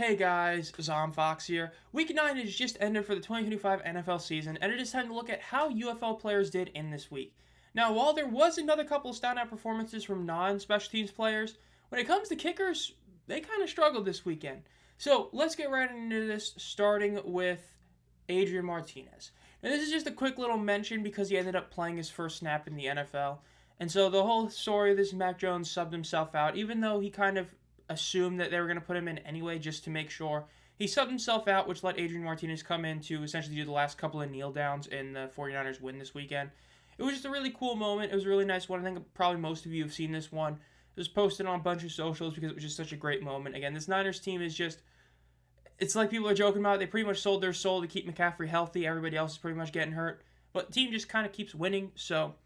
Hey guys, Zomfox here. Week 9 has just ended for the 2025 NFL season, and it is time to look at how UFL players did in this week. Now, while there was another couple of standout performances from non-special teams players, when it comes to kickers, they kind of struggled this weekend. So let's get right into this, starting with Adrian Martinez. Now, this is just a quick little mention because he ended up playing his first snap in the NFL. And so the whole story of this, Mac Jones subbed himself out, even though he kind of assumed that they were going to put him in anyway just to make sure. He subbed himself out, which let Adrian Martinez come in to essentially do the last couple of kneel downs in the 49ers win this weekend. It was just a really cool moment. It was a really nice one. I think probably most of you have seen this one. It was posted on a bunch of socials because it was just such a great moment. Again, this Niners team is just, it's like people are joking about it. They pretty much sold their soul to keep McCaffrey healthy. Everybody else is pretty much getting hurt. But the team just kind of keeps winning. So,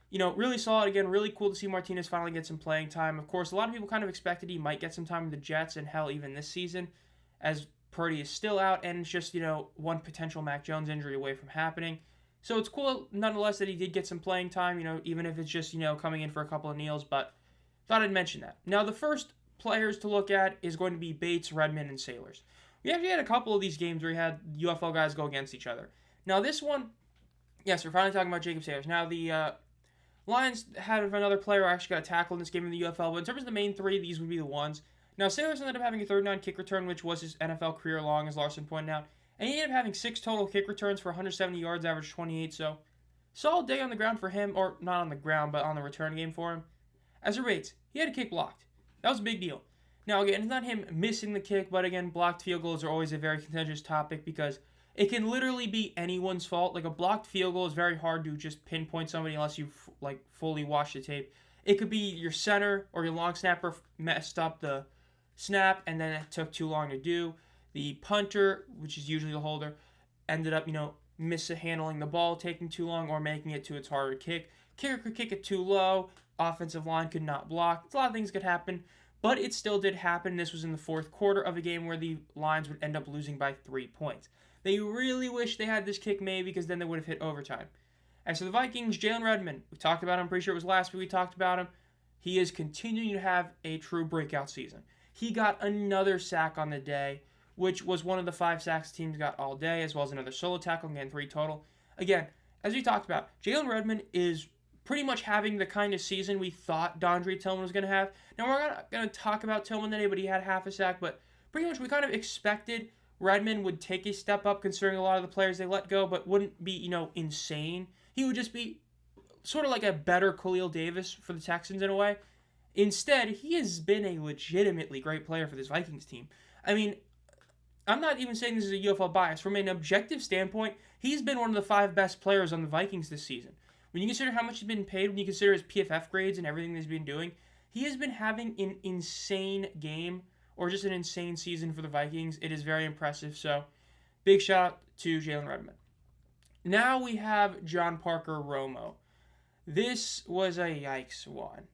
really solid. Again, really cool to see Martinez finally get some playing time. Of course, a lot of people kind of expected he might get some time with the Jets, and hell, even this season, as Purdy is still out, and it's just, one potential Mac Jones injury away from happening. So it's cool, nonetheless, that he did get some playing time, even if it's just, coming in for a couple of kneels, but thought I'd mention that. Now, the first players to look at is going to be Bates, Redmond, and Sailors. We actually had a couple of these games where we had UFL guys go against each other. Now, this one, yes, we're finally talking about Jacob Sailors. Now, the Lions had another player who actually got a tackle in this game in the UFL, but in terms of the main three, these would be the ones. Now, Sailors ended up having a third down kick return, which was his NFL career long, as Larson pointed out, and he ended up having 6 total kick returns for 170 yards, average 28, so solid day on the ground for him, or not on the ground, but on the return game for him. As for Bates, he had a kick blocked. That was a big deal. Now, again, it's not him missing the kick, but again, blocked field goals are always a very contentious topic because it can literally be anyone's fault. Like, a blocked field goal is very hard to just pinpoint somebody unless you fully watch the tape. It could be your center or your long snapper messed up the snap and then it took too long to do. The punter, which is usually the holder, ended up, mishandling the ball, taking too long, or making it to its harder kick. Kicker could kick it too low. Offensive line could not block. A lot of things could happen, but it still did happen. This was in the fourth quarter of a game where the Lions would end up losing by 3 points. They really wish they had this kick made because then they would have hit overtime. As for the Vikings, Jalen Redmond, we talked about him. I'm pretty sure it was last week we talked about him. He is continuing to have a true breakout season. He got another sack on the day, which was one of the 5 sacks the teams got all day, as well as another solo tackle, again, 3 total. Again, as we talked about, Jalen Redmond is pretty much having the kind of season we thought Dondre Tillman was going to have. Now, we're not going to talk about Tillman today, but he had half a sack, but pretty much we kind of expected Redmond would take a step up considering a lot of the players they let go, but wouldn't be, insane. He would just be sort of like a better Khalil Davis for the Texans in a way. Instead, he has been a legitimately great player for this Vikings team. I mean, I'm not even saying this is a UFL bias. From an objective standpoint, he's been one of the 5 best players on the Vikings this season. When you consider how much he's been paid, when you consider his PFF grades and everything that he's been doing, he has been having an insane game or just an insane season for the Vikings. It is very impressive. So, big shout out to Jalen Redmond. Now we have John Parker Romo. This was a yikes one.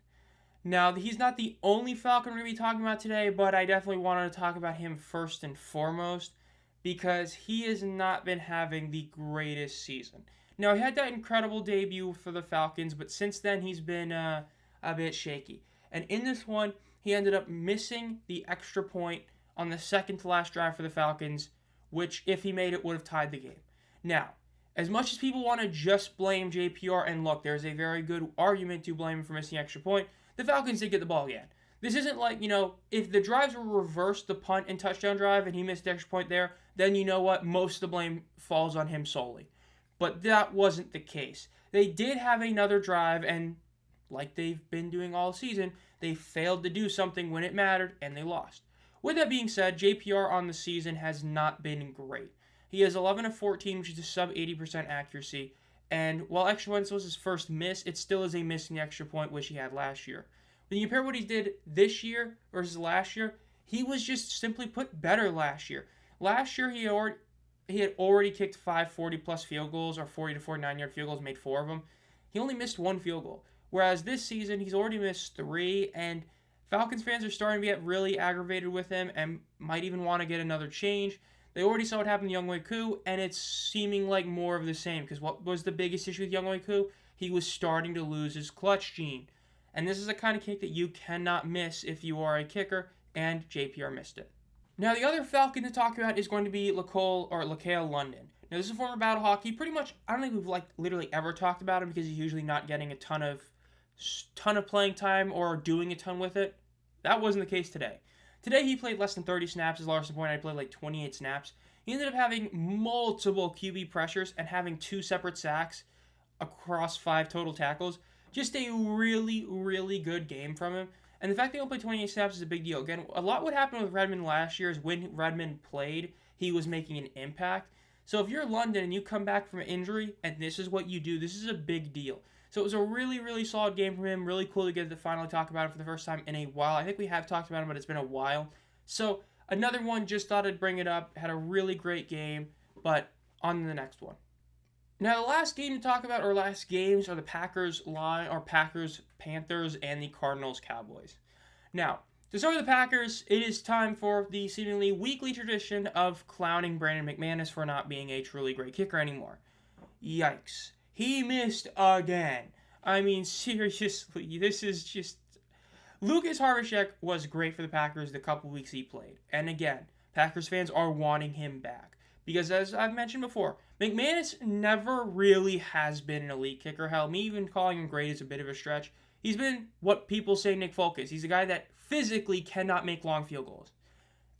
Now, he's not the only Falcon we're going to be talking about today, but I definitely wanted to talk about him first and foremost because he has not been having the greatest season. Now, he had that incredible debut for the Falcons, but since then he's been a bit shaky. And in this one, he ended up missing the extra point on the second to last drive for the Falcons, which, if he made it, would have tied the game. Now, as much as people want to just blame JPR, and look, there's a very good argument to blame him for missing the extra point, the Falcons did get the ball again. This isn't like, if the drives were reversed, the punt and touchdown drive, and he missed the extra point there, then you know what? Most of the blame falls on him solely. But that wasn't the case. They did have another drive, and like they've been doing all season, they failed to do something when it mattered, and they lost. With that being said, JPR on the season has not been great. He has 11 of 14, which is a sub 80% accuracy. And while extra points was his first miss, it still is a miss in the extra point, which he had last year. When you compare what he did this year versus last year, he was just simply put better last year. Last year, he had already kicked 5 40-plus field goals, or 40 to 49-yard field goals, made 4 of them. He only missed 1 field goal. Whereas this season, he's already missed 3, and Falcons fans are starting to get really aggravated with him and might even want to get another change. They already saw what happened to Younghoe Koo, and it's seeming like more of the same. Because what was the biggest issue with Younghoe Koo? He was starting to lose his clutch gene. And this is a kind of kick that you cannot miss if you are a kicker, and JPR missed it. Now, the other Falcon to talk about is going to be Laquale London. Now, this is a former battle hockey. Pretty much, I don't think we've literally ever talked about him because he's usually not getting a ton of playing time or doing a ton with it. That wasn't the case today. Today, he played less than 30 snaps. As Larson pointed out, he played like 28 snaps. He ended up having multiple QB pressures and having 2 separate sacks across 5 total tackles. Just a really, really good game from him. And the fact that he only played 28 snaps is a big deal. Again, a lot what happened with Redmond last year is when Redmond played, he was making an impact. So if you're London and you come back from an injury and this is what you do, this is a big deal. So it was a really, really solid game from him. Really cool to get to finally talk about it for the first time in a while. I think we have talked about him, but it's been a while. So another one, just thought I'd bring it up. Had a really great game, but on to the next one. Now, the last game to talk about, or last games, are the Packers, Panthers, and the Cardinals, Cowboys. Now, to start with the Packers, it is time for the seemingly weekly tradition of clowning Brandon McManus for not being a truly great kicker anymore. Yikes. He missed again. I mean, seriously, this is just... Lucas Harvichek was great for the Packers the couple weeks he played. And again, Packers fans are wanting him back. Because as I've mentioned before, McManus never really has been an elite kicker. Hell, me even calling him great is a bit of a stretch. He's been what people say Nick Folk is. He's a guy that physically cannot make long field goals.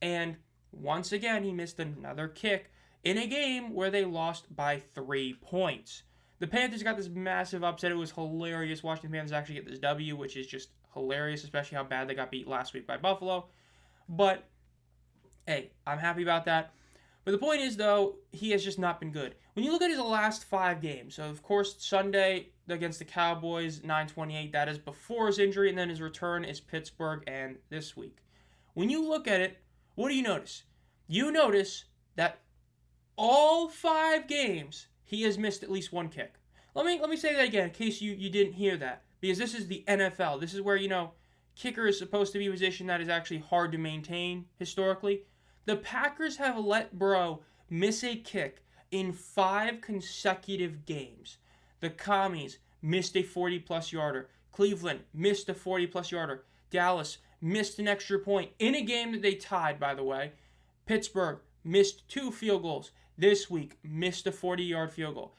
And once again, he missed another kick in a game where they lost by 3 points. The Panthers got this massive upset. It was hilarious watching the Panthers actually get this W, which is just hilarious, especially how bad they got beat last week by Buffalo. But, hey, I'm happy about that. But the point is, though, he has just not been good. When you look at his last 5 games, so of course, Sunday against the Cowboys, 9-28, that is before his injury, and then his return is Pittsburgh and this week. When you look at it, what do you notice? You notice that all 5 games, he has missed at least 1 kick. Let me say that again in case you didn't hear that, because this is the NFL. This is where, kicker is supposed to be a position that is actually hard to maintain historically. The Packers have let Bro miss a kick in 5 consecutive games. The Commies missed a 40-plus yarder. Cleveland missed a 40-plus yarder. Dallas missed an extra point in a game that they tied, by the way. Pittsburgh missed 2 field goals. This week, missed a 40-yard field goal.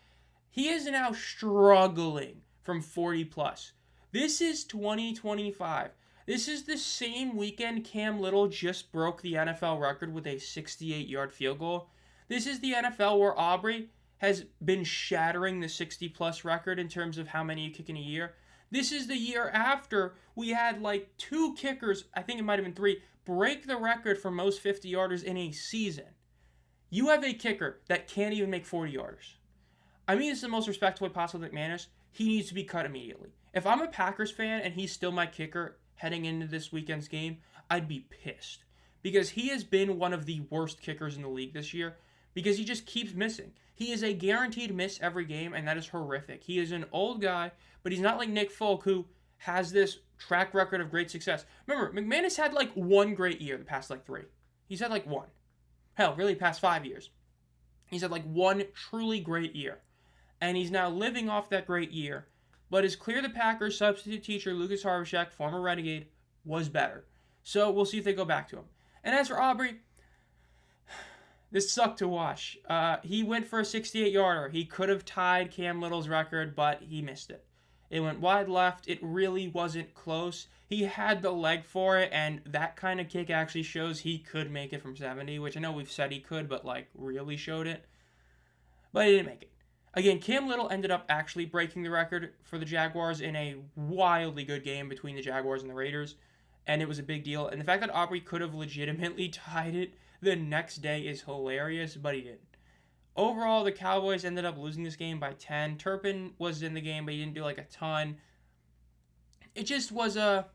He is now struggling from 40-plus. This is 2025. This is the same weekend Cam Little just broke the NFL record with a 68-yard field goal. This is the NFL where Aubrey has been shattering the 60-plus record in terms of how many you kick in a year. This is the year after we had 2 kickers, I think it might have been 3, break the record for most 50-yarders in a season. You have a kicker that can't even make 40-yarders. I mean, it's the most respectful way possible to McManus. He needs to be cut immediately. If I'm a Packers fan and he's still my kicker heading into this weekend's game, I'd be pissed. Because he has been one of the worst kickers in the league this year. Because he just keeps missing. He is a guaranteed miss every game, and that is horrific. He is an old guy, but he's not like Nick Folk, who has this track record of great success. Remember, McManus had 1 great year the past 3. He's had 1. Hell, really past 5 years. He's had 1 truly great year. And he's now living off that great year. But it's clear the Packers substitute teacher Lucas Harvichek, former Renegade, was better. So we'll see if they go back to him. And as for Aubrey, this sucked to watch. He went for a 68-yarder. He could have tied Cam Little's record, but he missed it. It went wide left. It really wasn't close. He had the leg for it, and that kind of kick actually shows he could make it from 70, which I know we've said he could, but really showed it. But he didn't make it. Again, Cam Little ended up actually breaking the record for the Jaguars in a wildly good game between the Jaguars and the Raiders, and it was a big deal. And the fact that Aubrey could have legitimately tied it the next day is hilarious, but he didn't. Overall, the Cowboys ended up losing this game by 10. Turpin was in the game, but he didn't do a ton. It just was a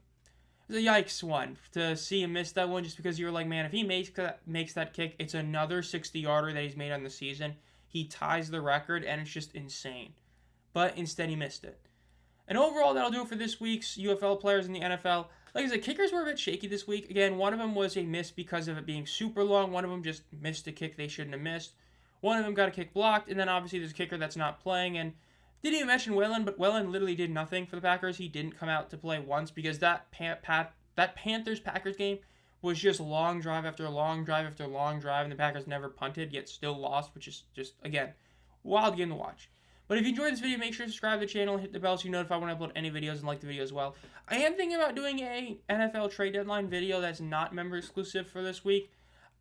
yikes one to see him miss that one, just because you were like, man, if he makes that kick, it's another 60-yarder that he's made on the season. He ties the record, and it's just insane. But instead, he missed it. And overall, that'll do it for this week's UFL players in the NFL. Like I said, kickers were a bit shaky this week. Again, one of them was a miss because of it being super long. One of them just missed a kick they shouldn't have missed. One of them got a kick blocked, and then obviously there's a kicker that's not playing. And didn't even mention Whalen, but Whalen literally did nothing for the Packers. He didn't come out to play once because that Panthers-Packers game was just long drive after long drive after long drive, and the Packers never punted, yet still lost, which is just, again, wild game to watch. But if you enjoyed this video, make sure to subscribe to the channel and hit the bell so you're notified when I upload any videos, and like the video as well. I am thinking about doing a NFL trade deadline video that's not member exclusive for this week.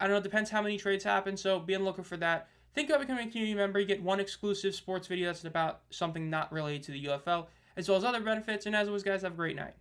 I don't know, it depends how many trades happen, so be on the lookout for that. Think about becoming a community member. You get one exclusive sports video that's about something not related to the UFL, as well as other benefits. And as always, guys, have a great night.